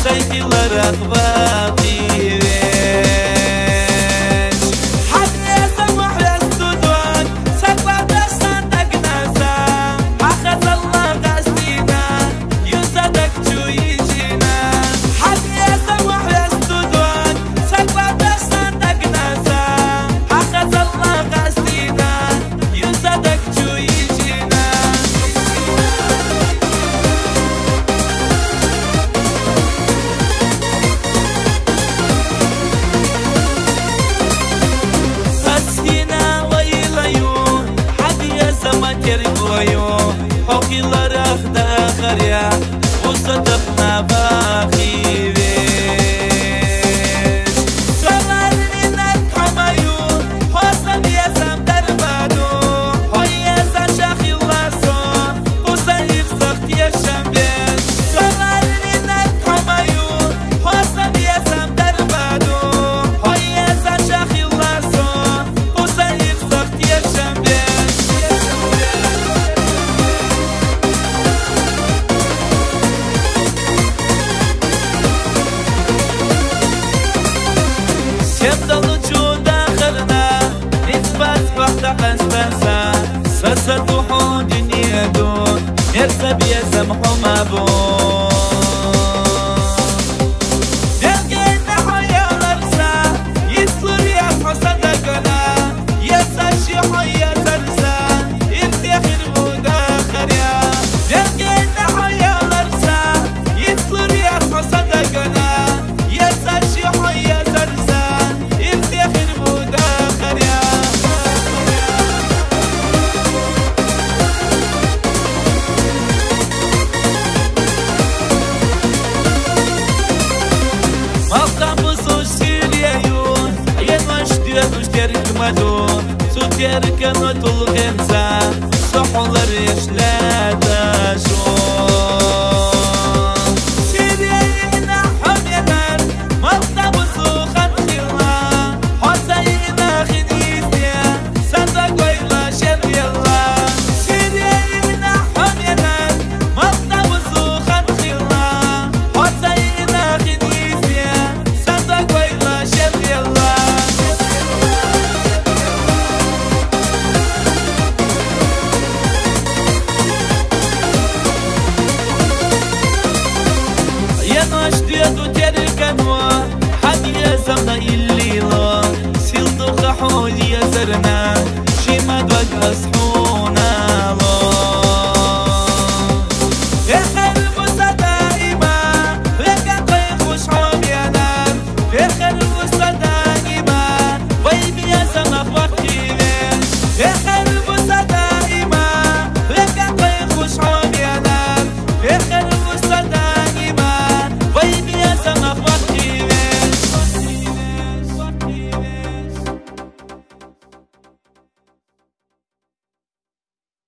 سيخي لرغباتي حقي لرخ داخر يا وصدقنا باخي بيش سمرني نكحم عيون حسن يزم دربادو حيزا شاخي لاسون وسيف سخت يشم بيش سمرني نكحم عيون حسن يزم دربادو حيزا شاخي لاسون وسيف سخت يشم بيش سسد حود يدون يرسب يسمح ما بون يلقينا حيا لرسا يسلر يصحو صدقنا يساشي حيا ترسا يفتخر وداخر يا يلقينا حيا لرسا يسلر يصحو صدقنا يساشي حيا ترسا يفتخر وداخر يا سوتيرك نطل غمزة صحولر يشلادا شون سيرينا حمينر مطب سوخن خلا حسينا خنيسيا صدق ويلا شر يلا سيرينا حمينر مطب سوخن خلا حسينا خنيسيا صدق ويلا شر يلا اشتيتو تركنوا حد يزمنا الليلة سيلتو خحول يزرنا شي ما دوك اصحو